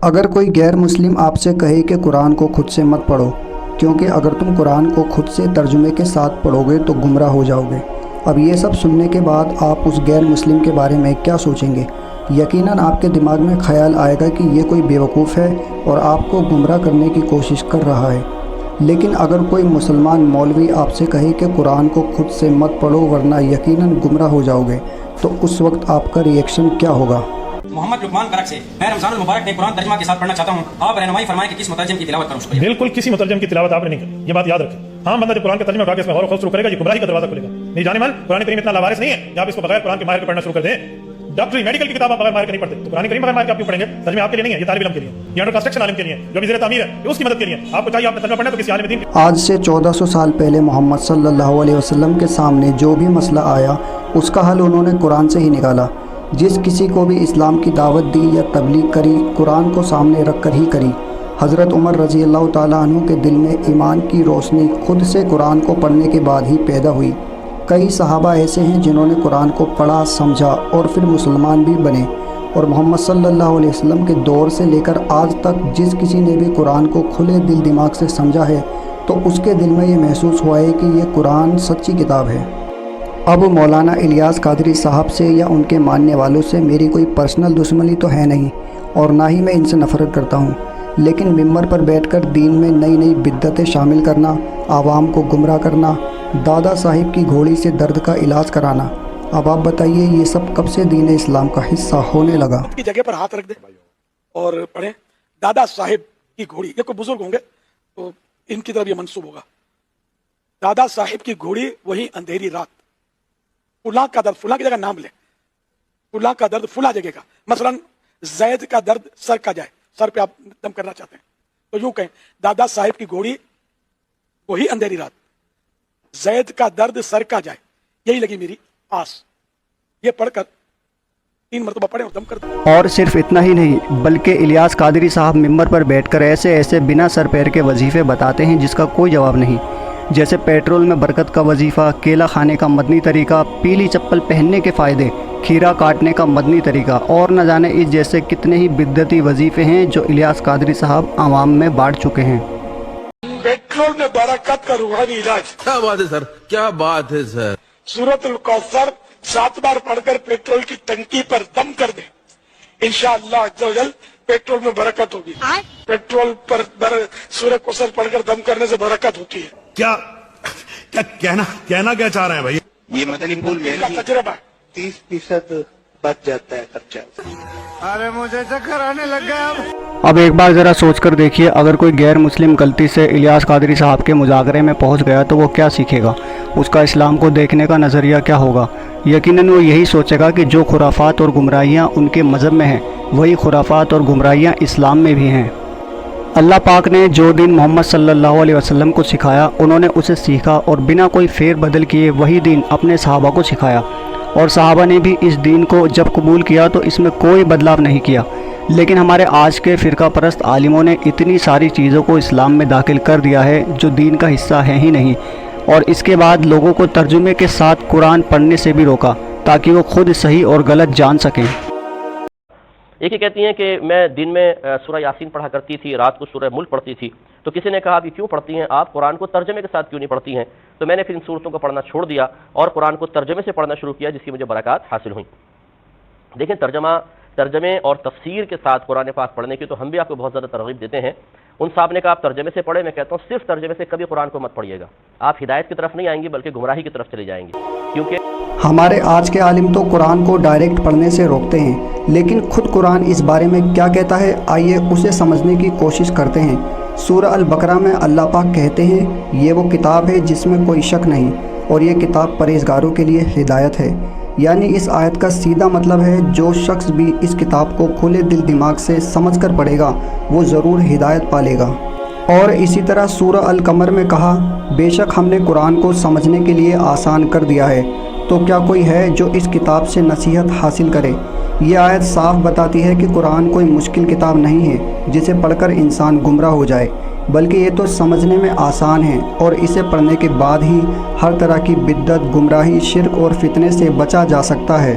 اگر کوئی غیر مسلم آپ سے کہے کہ قرآن کو خود سے مت پڑھو، کیونکہ اگر تم قرآن کو خود سے ترجمے کے ساتھ پڑھو گے تو گمراہ ہو جاؤ گے۔ اب یہ سب سننے کے بعد آپ اس غیر مسلم کے بارے میں کیا سوچیں گے؟ یقیناً آپ کے دماغ میں خیال آئے گا کہ یہ کوئی بیوقوف ہے اور آپ کو گمراہ کرنے کی کوشش کر رہا ہے۔ لیکن اگر کوئی مسلمان مولوی آپ سے کہے کہ قرآن کو خود سے مت پڑھو ورنہ یقیناً گمراہ ہو جاؤ گے، تو اس وقت آپ کا ری ایکشن کیا ہوگا؟ محمد لقمان کرک سے میں رمضان المبارک میں قرآن ترجمہ کے ساتھ پڑھنا چاہتا ہوں، آپ رہنمائی فرمائیں کہ کس مترجم کی تلاوت کروں؟ شکریہ۔ بالکل کسی مترجم کی تلاوت آپ نے نہیں کرنی، یہ بات یاد رکھیں۔ ہاں بندہ جب قرآن کا ترجمہ اٹھا کے اس میں غور و خوض شروع کرے گا، یہ گمراہی کا دروازہ کھلے گا۔ نہیں جانے من قرآن کریم اتنا لاوارث نہیں ہے کہ آپ اس کو بغیر قرآن کے ماہر کے پڑھنا شروع کر دیں۔ ڈاکٹری میڈیکل کی کتاب آپ بغیر ماہر کے نہیں پڑھتے، تو قرآن کریم بغیر ماہر کے آپ کیوں پڑھیں گے؟ ترجمہ آپ کے لیے نہیں ہے، یہ طالب علم کے لیے، یہ انڈر کنسٹرکشن عالم کے لیے، جو بھی زیر تعمیر ہے، یہ اس کی مدد کے لیے۔ آپ کو چاہیے آپ نے ترجمہ پڑھنا تو کسی عالم دین آج سے 1400 سال پہلے محمد صلی اللہ علیہ وسلم کے سامنے جو بھی مسئلہ آیا اس کا حل انہوں نے قرآن سے ہی نکالا۔ جس کسی کو بھی اسلام کی دعوت دی یا تبلیغ کری، قرآن کو سامنے رکھ کر ہی کری۔ حضرت عمر رضی اللہ تعالیٰ عنہ کے دل میں ایمان کی روشنی خود سے قرآن کو پڑھنے کے بعد ہی پیدا ہوئی۔ کئی صحابہ ایسے ہیں جنہوں نے قرآن کو پڑھا، سمجھا اور پھر مسلمان بھی بنے، اور محمد صلی اللہ علیہ وسلم کے دور سے لے کر آج تک جس کسی نے بھی قرآن کو کھلے دل دماغ سے سمجھا ہے تو اس کے دل میں یہ محسوس ہوا ہے کہ یہ قرآن سچی کتاب ہے۔ اب مولانا الیاس قادری صاحب سے یا ان کے ماننے والوں سے میری کوئی پرسنل دشمنی تو ہے نہیں، اور نہ ہی میں ان سے نفرت کرتا ہوں، لیکن ممبر پر بیٹھ کر دین میں نئی نئی بدعتیں شامل کرنا، عوام کو گمراہ کرنا، دادا صاحب کی گھوڑی سے درد کا علاج کرانا، اب آپ بتائیے یہ سب کب سے دین اسلام کا حصہ ہونے لگا؟ کی جگہ پر ہاتھ رکھ دیں اور پڑھیں دادا صاحب کی گھوڑی۔ یہ کوئی بزرگ ہوں گے تو ان کی طرف یہ منسوب ہوگا۔ دادا صاحب کی گھوڑی وہی اندھیری رات، فلاں کا درد، فلاں کی جگہ نام لیں، فلاں کا درد فلاں جگہ کا، مثلا زید کا درد سر کا جائے، سر پہ آپ دم کرنا چاہتے ہیں تو یوں کہیں دادا صاحب کی گھوڑی وہی اندھیری رات، زید کا درد سر کا جائے، یہی لگی میری آس۔ یہ پڑھ کر 3 مرتبہ پڑھیں اور دم کر دیں۔ اور صرف اتنا ہی نہیں بلکہ الیاس قادری صاحب ممبر پر بیٹھ کر ایسے بنا سر پیر کے وظیفے بتاتے ہیں جس کا کوئی جواب نہیں، جیسے پیٹرول میں برکت کا وظیفہ، کیلا کھانے کا مدنی طریقہ، پیلی چپل پہننے کے فائدے، کھیرا کاٹنے کا مدنی طریقہ، اور نہ جانے اس جیسے کتنے ہی بدعتی وظیفے ہیں جو الیاس قادری صاحب عوام میں بانٹ چکے ہیں۔ پیٹرول میں برکت کا روحانی علاج۔ کیا بات ہے سر، کیا بات ہے سر۔ سورۃ الکوثر 7 بار پڑھ کر پیٹرول کی ٹنکی پر دم کر دیں، انشاءاللہ عز و جل پیٹرول میں برکت ہوگی۔ پیٹرول پر سورۃ کوثر پڑھ کر دم کرنے سے برکت ہوتی ہے۔ کیا کہنا کیا چاہ رہے ہیں بھائی؟ یہ مدنی پھول میں کا تجربہ ہے۔ 30% بچ جاتا ہے خرچہ۔ ارے مجھے چکر آنے لگ گیا۔ اب ایک بار ذرا سوچ کر دیکھیے، اگر کوئی غیر مسلم غلطی سے الیاس قادری صاحب کے مذاکرے میں پہنچ گیا تو وہ کیا سیکھے گا؟ اس کا اسلام کو دیکھنے کا نظریہ کیا ہوگا؟ یقیناً وہ یہی سوچے گا کہ جو خرافات اور گمراہیاں ان کے مذہب میں ہیں وہی خرافات اور گمراہیاں اسلام میں بھی ہیں۔ اللہ پاک نے جو دین محمد صلی اللہ علیہ وسلم کو سکھایا انہوں نے اسے سیکھا اور بنا کوئی فیر بدل کیے وہی دین اپنے صحابہ کو سکھایا، اور صحابہ نے بھی اس دین کو جب قبول کیا تو اس میں کوئی بدلاؤ نہیں کیا۔ لیکن ہمارے آج کے فرقہ پرست عالموں نے اتنی ساری چیزوں کو اسلام میں داخل کر دیا ہے جو دین کا حصہ ہے ہی نہیں، اور اس کے بعد لوگوں کو ترجمے کے ساتھ قرآن پڑھنے سے بھی روکا تاکہ وہ خود صحیح اور غلط جان سکیں۔ ایک ہی کہتی ہیں کہ میں دن میں سورہ یاسین پڑھا کرتی تھی، رات کو سورہ ملک پڑھتی تھی، تو کسی نے کہا کہ کیوں پڑھتی ہیں آپ، قرآن کو ترجمے کے ساتھ کیوں نہیں پڑھتی ہیں؟ تو میں نے پھر ان صورتوں کو پڑھنا چھوڑ دیا اور قرآن کو ترجمے سے پڑھنا شروع کیا، جس کی مجھے برکات حاصل ہوئیں۔ دیکھیں ترجمے اور تفسیر کے ساتھ قرآن پاک پڑھنے کی تو ہم بھی آپ کو بہت زیادہ ترغیب دیتے ہیں۔ ان صاحب نے کہا آپ ترجمے سے پڑھیں، میں کہتا ہوں صرف ترجمے سے کبھی قرآن کو مت پڑھیے گا، آپ ہدایت کی طرف نہیں آئیں گے بلکہ گمراہی کی طرف چلے جائیں گے، کیونکہ ہمارے آج کے عالم تو قرآن کو ڈائریکٹ پڑھنے سے روکتے ہیں، لیکن خود قرآن اس بارے میں کیا کہتا ہے آئیے اسے سمجھنے کی کوشش کرتے ہیں۔ سورہ البقرہ میں اللہ پاک کہتے ہیں یہ وہ کتاب ہے جس میں کوئی شک نہیں، اور یہ کتاب پرہیزگاروں کے لیے ہدایت ہے۔ یعنی اس آیت کا سیدھا مطلب ہے جو شخص بھی اس کتاب کو کھلے دل دماغ سے سمجھ کر پڑھے گا وہ ضرور ہدایت پالے گا۔ اور اسی طرح سورہ القمر میں کہا بے شک ہم نے قرآن کو سمجھنے کے لیے آسان کر دیا ہے، تو کیا کوئی ہے جو اس کتاب سے نصیحت حاصل کرے؟ یہ آیت صاف بتاتی ہے کہ قرآن کوئی مشکل کتاب نہیں ہے جسے پڑھ کر انسان گمراہ ہو جائے، بلکہ یہ تو سمجھنے میں آسان ہے، اور اسے پڑھنے کے بعد ہی ہر طرح کی بدعت، گمراہی، شرک اور فتنے سے بچا جا سکتا ہے۔